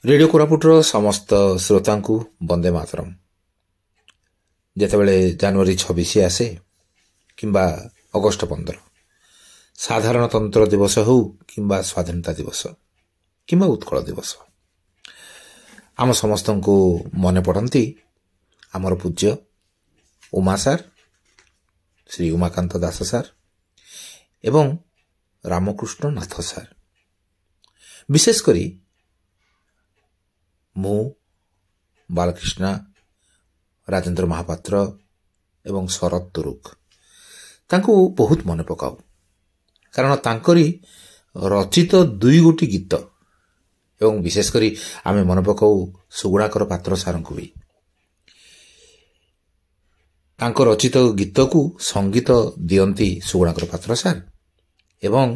Radio କୋରାପୁଟର ସମସ୍ତ ଶ୍ରୋତାଙ୍କୁ ବନ୍ଦେ ମାତରମ୍। ଯେତେବେଳେ ଜାନୁଆରୀ 26 ଆସେ କିମ୍ବା ଅଗଷ୍ଟ 15, ସାଧାରଣତନ୍ତ୍ର ଦିବସ ହେଉ କିମ୍ବା ସ୍ୱାଧୀନତା ଦିବସ କିମ୍ବା ଉତ୍କଳ ଦିବସ, ଆମ ସମସ୍ତଙ୍କୁ ମନେ ପଡ଼ନ୍ତି ଆମର ପୂଜ୍ୟ ଉମା ସାର୍, ଶ୍ରୀ ଉମାକାନ୍ତ ଦାସ ସାର୍ ଏବଂ ରାମକୃଷ୍ଣ ନାଥ ସାର୍। ବିଶେଷ କରି ମୁଁ, ବାଳକୃଷ୍ଣ, ରାଜେନ୍ଦ୍ର ମହାପାତ୍ର ଏବଂ ଶରତ ତୁରୁକ ତାଙ୍କୁ ବହୁତ ମନେ ପକାଉ, କାରଣ ତାଙ୍କରି ରଚିତ 2 ଗୀତ ଏବଂ ବିଶେଷ କରି ଆମେ ମନେ ପକାଉ ସୁଗୁଣାକର ପାତ୍ର ସାର୍ଙ୍କୁ ବି। ତାଙ୍କ ରଚିତ ଗୀତକୁ ସଙ୍ଗୀତ ଦିଅନ୍ତି ସୁଗୁଣାକର ପାତ୍ର ସାର୍ ଏବଂ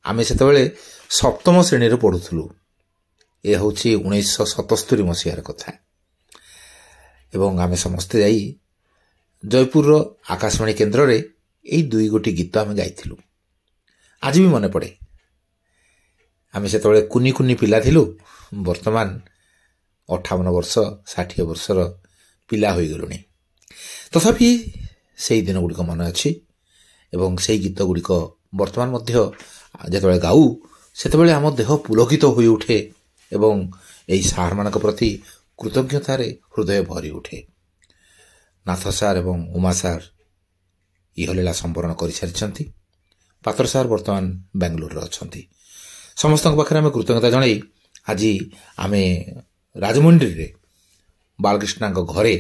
ଆମେ ସେତେବେଳେ 7ମ ଶ୍ରେଣୀରେ ପଢ଼ୁଥିଲୁ। ଏ ହେଉଛି 1977 ମସିହାର କଥା ଏବଂ ଆମେ ସମସ୍ତେ ଯାଇ ଜୟପୁରର ଆକାଶବାଣୀ କେନ୍ଦ୍ରରେ ଏଇ 2 ଗୀତ ଆମେ ଗାଇଥିଲୁ। ଆଜି ବି ମନେ ପଡ଼େ, ଆମେ ସେତେବେଳେ କୁନି କୁନି ପିଲା ଥିଲୁ, ବର୍ତ୍ତମାନ 58 ବର୍ଷ 60 ବର୍ଷର ପିଲା ହୋଇଗଲୁଣି। ତଥାପି ସେଇ ଦିନ ଗୁଡ଼ିକ ମନେ ଅଛି ଏବଂ ସେଇ ଗୀତ ଗୁଡ଼ିକ ବର୍ତ୍ତମାନ ମଧ୍ୟ ଯେତେବେଳେ ଗାଉ ସେତେବେଳେ ଆମ ଦେହ ପୁଲକିତ ହୋଇ ଉଠେ ଏବଂ ଏହି ସାର୍ମାନଙ୍କ ପ୍ରତି କୃତଜ୍ଞତାରେ ହୃଦୟ ଭରି ଉଠେ। ନାଥ ସାର୍ ଏବଂ ଉମା ସାର୍ ଇହଲୀଳା ସମ୍ବରଣ କରିସାରିଛନ୍ତି। ପାତ୍ର ସାର୍ ବର୍ତ୍ତମାନ ବାଙ୍ଗାଲୋରରେ ଅଛନ୍ତି। ସମସ୍ତଙ୍କ ପାଖରେ ଆମେ କୃତଜ୍ଞତା ଜଣାଇ ଆଜି ଆମେ ରାଜମଣ୍ଡିରେ ବାଳକୃଷ୍ଣଙ୍କ ଘରେ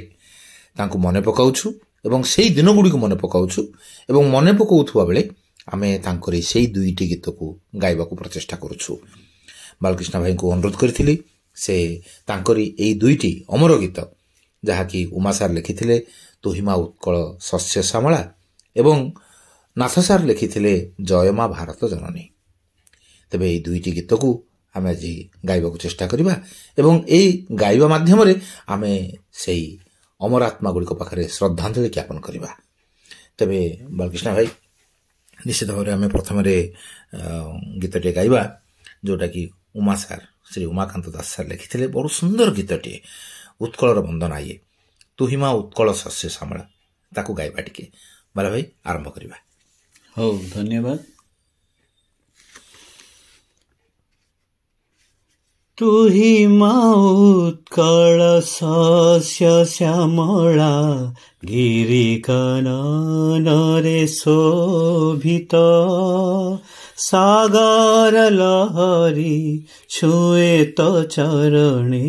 ତାଙ୍କୁ ମନେ ପକାଉଛୁ ଏବଂ ସେଇ ଦିନଗୁଡ଼ିକୁ ମନେ ପକାଉଛୁ ଏବଂ ମନେ ପକାଉଥିବା ବେଳେ ଆମେ ତାଙ୍କରି ସେଇ 2ଟି ଗୀତକୁ ଗାଇବାକୁ ପ୍ରଚେଷ୍ଟା କରୁଛୁ। ବାଳକୃଷ୍ଣ ଭାଇଙ୍କୁ ଅନୁରୋଧ କରିଥିଲି ସେ ତାଙ୍କରି ଏଇ 2ଟି ଅମର ଗୀତ, ଯାହାକି ଉମା ସାର୍ ଲେଖିଥିଲେ ତୁହିମା ଉତ୍କଳ ଶସ୍ୟ ଶ୍ୟାମଳା ଏବଂ ନାଥ ସାର୍ ଲେଖିଥିଲେ ଜୟମା ଭାରତ ଜନନୀ। ତେବେ ଏଇ 2ଟି ଗୀତକୁ ଆମେ ଆଜି ଗାଇବାକୁ ଚେଷ୍ଟା କରିବା ଏବଂ ଏଇ ଗାଇବା ମାଧ୍ୟମରେ ଆମେ ସେଇ ଅମରାତ୍ମା ଗୁଡ଼ିକ ପାଖରେ ଶ୍ରଦ୍ଧାଞ୍ଜଳି ଜ୍ଞାପନ କରିବା। ତେବେ ବାଳକୃଷ୍ଣ ଭାଇ, ନିଶ୍ଚିତ ଭାବରେ ଆମେ ପ୍ରଥମରେ ଗୀତଟିଏ ଗାଇବା ଯେଉଁଟାକି ଉମା ସାର୍, ଶ୍ରୀ ଉମାକାନ୍ତ ଦାସ ସାର୍ ଲେଖିଥିଲେ। ବଡ଼ ସୁନ୍ଦର ଗୀତଟିଏ, ଉତ୍କଳର ବନ୍ଦନା, ଇଏ ତୁହିମା ଉତ୍କଳ ଶସ୍ୟ ଶ୍ୟାମଳା। ତାକୁ ଗାଇବା ଟିକେ। ବାଲା ଭାଇ, ଆରମ୍ଭ କରିବା। ହଉ, ଧନ୍ୟବାଦ। ତୁହିମା ଉତ୍କଳ ଶସ୍ୟ ଶ୍ୟାମଳା ଗିରି କାନନରେ ଶୋଭିତ, ସାଗର ଲହରୀ ଛୁଏ ତ ଚରଣେ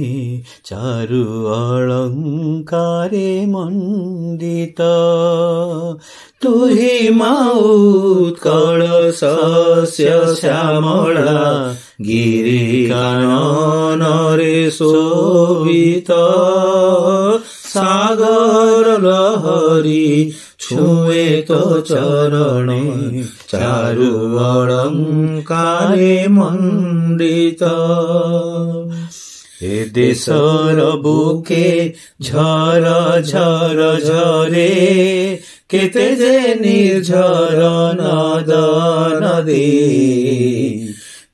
ଚାରୁ ଅଳଙ୍କାରେ ମଣ୍ଡିତ। ତୁହିମା ଉତ୍କଳ ଶସ୍ୟ ଶ୍ୟାମଳା ଗିରି କାନନରେ ଶୋଭିତ, ସାଗର ଲହରୀ ଛୁଏ ତ ଚରଣେ ଚାରୁ ଅଳଙ୍କାରେ ମଣ୍ଡିତ। ଏ ଦେଶର ବୁକେ ଝର ଝର ଝରେ, କେତେ ଯେ ନିର୍ଝର ନଦ ନଦୀ।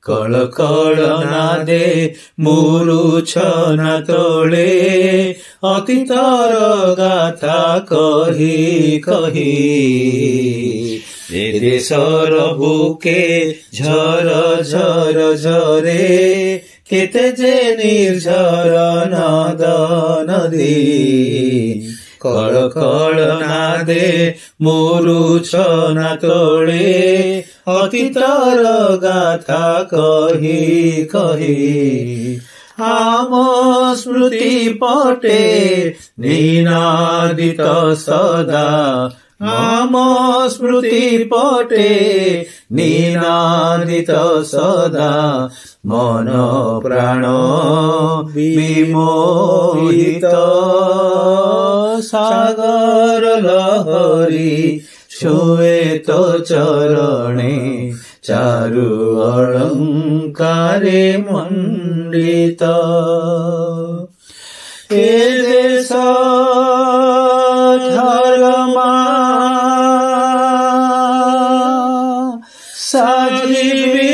କଳ କଳ ନାଦେ ମୁରୁଛ ନା ତୋଳେ, ଅତୀତର ଗାଥା କହି କହି। ଏ ଦେଶର ବୁକେ ଝର ଝର ଝରେ, କେତେ ଯେ ନିର୍ଝର ନଦ ନଦୀ। କଳ କଳ ନାଦେ ମୁରୁଛ ନା ତୋଳେ, ଅତୀତର ଗାଥା କହି କହି। ଆମ ସ୍ମୃତି ପଟେ ନିନାଦିତ ସଦା, ଆମ ସ୍ମୃତି ପଟେ ନିନାଦିତ ସଦା, ମନ ପ୍ରାଣ ବିମୋହିତ। ସାଗର ଲହରୀ ଛୁଏ ତ ଚରଣେ ଚାରୁ ଅଳଙ୍କାରେ ମଣ୍ଡିତ। ଏ ଦେଶ ଧର୍ମା ସାଜିବି,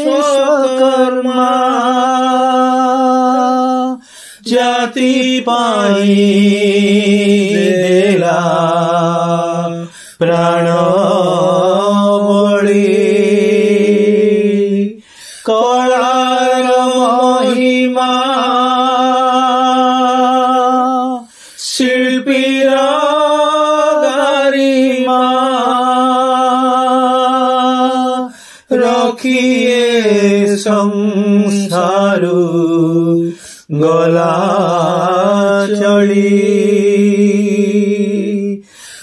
ସ୍ୱକର୍ମା। 「ଜାତି ପାଇଁ ଦେଲା ପ୍ରାଣ ବଳି କଳାର ମହିମା ଶିଳ୍ପୀର ଗାରିମା ରଖିଏ ସଂସାରୁ ଗଲା ଚଳି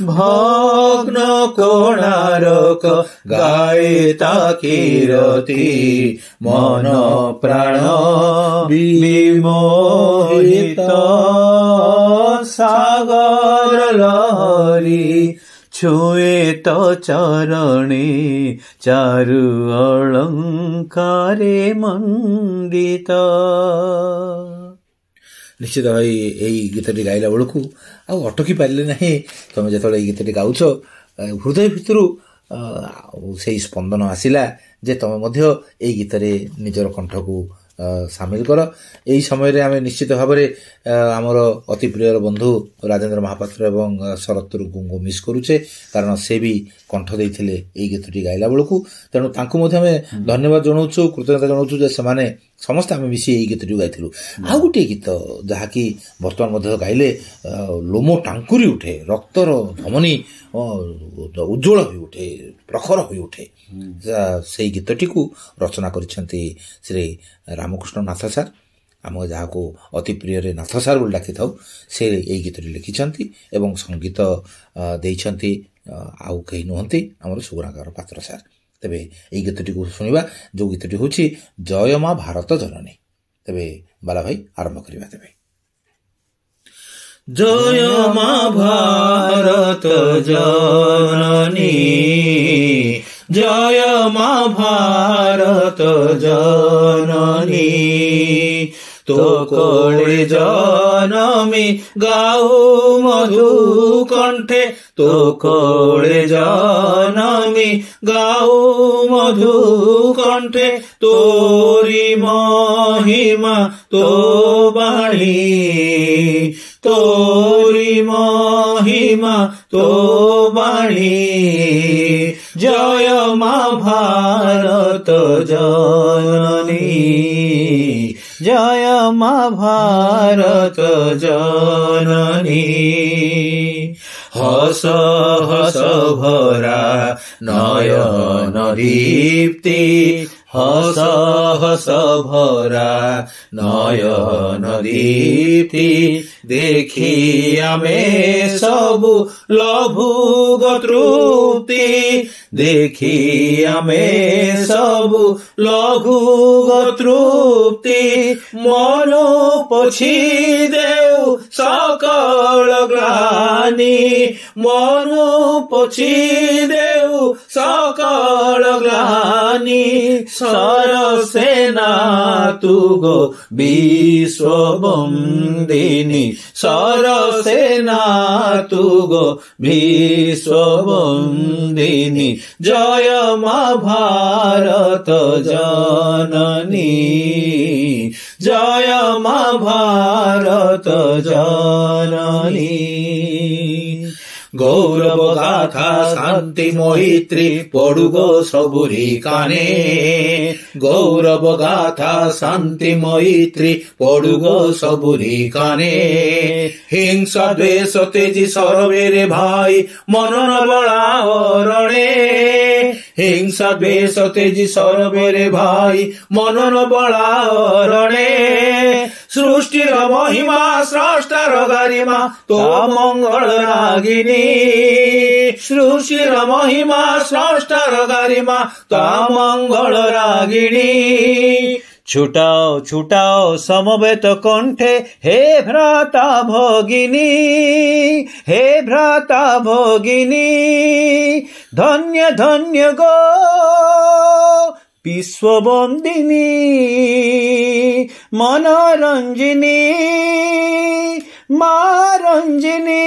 ଭଗ୍ନ କୋଣାର୍କ ଗାଏ ତା କୀର୍ତ୍ତି ମନ ପ୍ରାଣ ବିମୋହିତ ସାଗର ଲହରୀ ଛୁଏ ତ ଚରଣେ ଚାରୁ ଅଳଙ୍କାରେ ମଣ୍ଡିତ। ନିଶ୍ଚିତ ଭାଇ ଏଇ ଗୀତଟି ଗାଇଲା ବେଳକୁ ଆଉ ଅଟକି ପାରିଲେ ନାହିଁ। ତମେ ଯେତେବେଳେ ଏଇ ଗୀତଟି ଗାଉଛ ହୃଦୟ ଭିତରୁ ସେଇ ସ୍ପନ୍ଦନ ଆସିଲା ଯେ ତମେ ମଧ୍ୟ ଏଇ ଗୀତରେ ନିଜର କଣ୍ଠକୁ ସାମିଲ କର। ଏହି ସମୟରେ ଆମେ ନିଶ୍ଚିତ ଭାବରେ ଆମର ଅତି ପ୍ରିୟର ବନ୍ଧୁ ରାଜେନ୍ଦ୍ର ମହାପାତ୍ର ଏବଂ ଶରତ ତୁରୁଙ୍କୁ ମିସ୍ କରୁଛେ, କାରଣ ସେ ବି କଣ୍ଠ ଦେଇଥିଲେ ଏଇ ଗୀତଟି ଗାଇଲା ବେଳକୁ। ତେଣୁ ତାଙ୍କୁ ମଧ୍ୟ ଆମେ ଧନ୍ୟବାଦ ଜଣାଉଛୁ, କୃତଜ୍ଞତା ଜଣାଉଛୁ ଯେ ସେମାନେ ସମସ୍ତେ ଆମେ ମିଶି ଏଇ ଗୀତଟିକୁ ଗାଇଥିଲୁ। ଆଉ ଗୋଟିଏ ଗୀତ ଯାହାକି ବର୍ତ୍ତମାନ ମଧ୍ୟ ଗାଇଲେ ଲୋମ ଟାଙ୍କୁରି ଉଠେ, ରକ୍ତର ଧମନୀ ଉଜ୍ଜଳ ହୋଇ ଉଠେ, ପ୍ରଖର ହୋଇ ଉଠେ। ସେଇ ଗୀତଟିକୁ ରଚନା କରିଛନ୍ତି ଶ୍ରୀ ରାମକୃଷ୍ଣ ନାଥ ସାର୍, ଆମ ଯାହାକୁ ଅତି ପ୍ରିୟରେ ନାଥ ସାର୍ ବୋଲି ଡାକିଥାଉ। ସେ ଏଇ ଗୀତଟି ଲେଖିଛନ୍ତି ଏବଂ ସଙ୍ଗୀତ ଦେଇଛନ୍ତି ଆଉ କେହି ନୁହନ୍ତି ଆମର ସୁଗୁଣାକର ପାତ୍ର ସାର୍। ତେବେ ଏଇ ଗୀତଟିକୁ ଶୁଣିବା, ଯେଉଁ ଗୀତଟି ହେଉଛି ଜୟ ମା ଭାରତ ଜନନୀ। ତେବେ ବାଲା ଭାଇ ଆରମ୍ଭ କରିବା। ତେବେ ଜୟ ମା ଭାରତ ଜନନୀ, ଜୟ ମା ଭାରତ ଜନନୀ, তো কোলে জনমি গাও মধু কণ্ঠে, তো কোলে জনমি গাও মধু কণ্ঠে, তোরি মহিমা তো বাণী, তোরি মহিমা তো বাণী, জয় মা ভারত জননী, জয় মা ভারত জননী। হস হস ভরা নয়ন দীপ্তি, হস হস ভরা নয়ন দীপ্তি, দেখি আমি সবু লভুগ তৃপ্তি, দেখি আমি সবু লঘুগ তৃপ্তি, মন পছি দেউ সকল গ্লানি, মন পছি দেউ সকল গ্লানি, সরসেনা তুগো বিশ্ববন্দিনী, সরসেনা তুগো বিশ্ববন্দিনী, জয় মা ভারত জননী, জয় মা ভারত জননী। গৌরব গাথা শান্তি মৈত্রী পড়ুগো সবুরি কানে, গৌরব গাথা শান্তি মৈত্রী পড়ুগো সবুরি কানে, হিংসা দ্বেষ তেজি সর্বের ভাই মনন বলা রণে, হিংসা দ্বেষ তেজি সর্বের ভাই মনন বলা রণে, সৃষ্টির মহিমা স্রষ্টার গারিমা তো মঙ্গল রাগিনী, সৃষ্টির মহিমা স্রষ্টার গারিমা তো মঙ্গল রাগিনী। ছুটাও ছুটাও সমবেত কণ্ঠে হে ভ্রাতা ভগিনী, হে ভ্রাতা ভগিনী, ধন্য ধন্য গো বিশ্ববন্দিনী, মনোরঞ্জিনী মা রঞ্জিনী।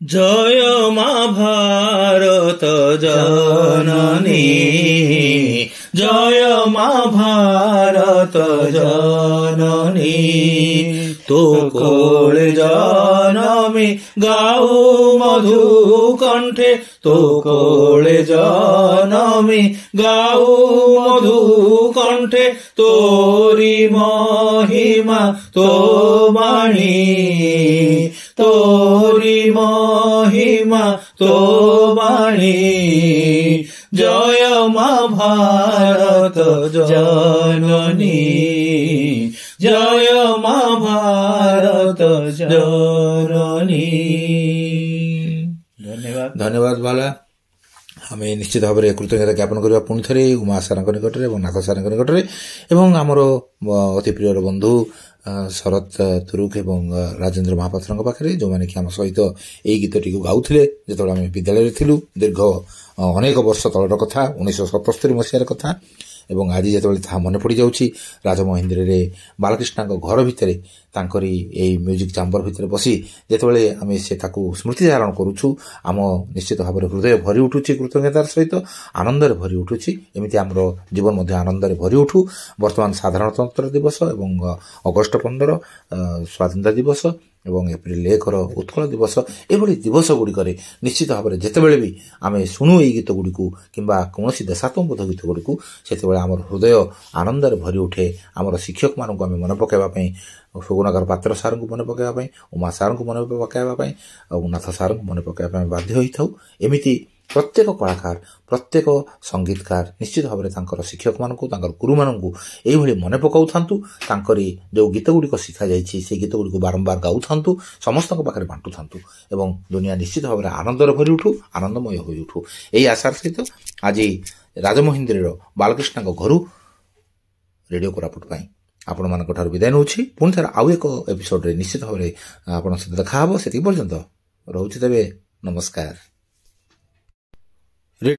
জয় মা ভারত জননী, জয় ମା ଭାରତ ଜନନୀ ତୋ କୋଳେ ଜନମି ଗାଉ ମଧୁ କଣ୍ଠେ ତୋ କୋଳେ ଜନମି ଗାଉ ମଧୁ କଣ୍ଠେ ତୋରି ମହିମା ତୋ ବାଣୀ ତୋରି ମହିମା ତୋ ବାଣୀ জয় মা ভারত জননী জয় মা ভারত জননী। ধন্যবাদ। ଧନ୍ୟବାଦ ବାଲା। ଆମେ ନିଶ୍ଚିତ ଭାବରେ କୃତଜ୍ଞତା ଜ୍ଞାପନ କରିବା ପୁଣି ଥରେ ଉମା ସାରଙ୍କ ନିକଟରେ ଏବଂ ନାଥ ସାରଙ୍କ ନିକଟରେ ଏବଂ ଆମର ଅତି ପ୍ରିୟର ବନ୍ଧୁ ଶରତ ତୁରୁକ ଏବଂ ରାଜେନ୍ଦ୍ର ମହାପାତ୍ରଙ୍କ ପାଖରେ, ଯେଉଁମାନେ କି ଆମ ସହିତ ଏଇ ଗୀତଟିକୁ ଗାଉଥିଲେ ଯେତେବେଳେ ଆମେ ବିଦ୍ୟାଳୟରେ ଥିଲୁ। ଦୀର୍ଘ ଅନେକ ବର୍ଷ ତଳର କଥା, 1977 ମସିହାର କଥା। ଏବଂ ଆଜି ଯେତେବେଳେ ତାହା ମନେ ପଡ଼ିଯାଉଛି, ରାଜମହେନ୍ଦ୍ରରେ ବାଳକୃଷ୍ଣଙ୍କ ଘର ଭିତରେ ତାଙ୍କରି ଏଇ ମ୍ୟୁଜିକ୍ ଚାମ୍ବର ଭିତରେ ବସି ଯେତେବେଳେ ଆମେ ସେ ତାକୁ ସ୍ମୃତି ଧାରଣ କରୁଛୁ, ଆମ ନିଶ୍ଚିତ ଭାବରେ ହୃଦୟ ଭରି ଉଠୁଛି କୃତଜ୍ଞତାର ସହିତ, ଆନନ୍ଦରେ ଭରି ଉଠୁଛି। ଏମିତି ଆମର ଜୀବନ ମଧ୍ୟ ଆନନ୍ଦରେ ଭରି ଉଠୁ। ବର୍ତ୍ତମାନ ସାଧାରଣତନ୍ତ୍ର ଦିବସ ଏବଂ ଅଗଷ୍ଟ 15 ସ୍ୱାଧୀନତା ଦିବସ ଏବଂ ଏପ୍ରିଲ 1 ଉତ୍କଳ ଦିବସ, ଏଭଳି ଦିବସ ଗୁଡ଼ିକରେ ନିଶ୍ଚିତ ଭାବରେ ଯେତେବେଳେ ବି ଆମେ ଶୁଣୁ ଏଇ ଗୀତ ଗୁଡ଼ିକୁ କିମ୍ବା କୌଣସି ଦେଶାତ୍ମବୋଧ ଗୀତ ଗୁଡ଼ିକୁ, ସେତେବେଳେ ଆମର ହୃଦୟ ଆନନ୍ଦରେ ଭରି ଉଠେ। ଆମର ଶିକ୍ଷକମାନଙ୍କୁ ଆମେ ମନେ ପକାଇବା ପାଇଁ, ସୁଗୁଣାକର ପାତ୍ର ସାରଙ୍କୁ ମନେ ପକାଇବା ପାଇଁ, ଉମା ସାରଙ୍କୁ ମନେ ପକାଇବା ପାଇଁ ଆଉ ନାଥ ସାରଙ୍କୁ ମନେ ପକାଇବା ପାଇଁ ବାଧ୍ୟ ହୋଇଥାଉ। ଏମିତି ପ୍ରତ୍ୟେକ କଳାକାର, ପ୍ରତ୍ୟେକ ସଙ୍ଗୀତକାର ନିଶ୍ଚିତ ଭାବରେ ତାଙ୍କର ଶିକ୍ଷକମାନଙ୍କୁ, ତାଙ୍କର ଗୁରୁମାନଙ୍କୁ ଏଇଭଳି ମନେ ପକାଉଥାନ୍ତୁ। ତାଙ୍କରି ଯେଉଁ ଗୀତ ଗୁଡ଼ିକ ଶିଖାଯାଇଛି ସେହି ଗୀତ ଗୁଡ଼ିକୁ ବାରମ୍ବାର ଗାଉଥାନ୍ତୁ, ସମସ୍ତଙ୍କ ପାଖରେ ବାଣ୍ଟୁଥାନ୍ତୁ ଏବଂ ଦୁନିଆ ନିଶ୍ଚିତ ଭାବରେ ଆନନ୍ଦରେ ଭରି ଉଠୁ, ଆନନ୍ଦମୟ ହୋଇ ଉଠୁ। ଏହି ଆଶାର ସହିତ ଆଜି ରାଜମହେନ୍ଦ୍ରର ବାଳକୃଷ୍ଣଙ୍କ ଘରୁ ରେଡ଼ିଓ କୋରାପୁଟ ପାଇଁ ଆପଣମାନଙ୍କ ଠାରୁ ବିଦାୟ ନେଉଛି। ପୁଣି ଥରେ ଆଉ ଏକ ଏପିସୋଡରେ ନିଶ୍ଚିତ ଭାବରେ ଆପଣଙ୍କ ସହିତ ଦେଖା ହେବ। ସେତିକି ପର୍ଯ୍ୟନ୍ତ ରହୁଛି ତେବେ, ନମସ୍କାର।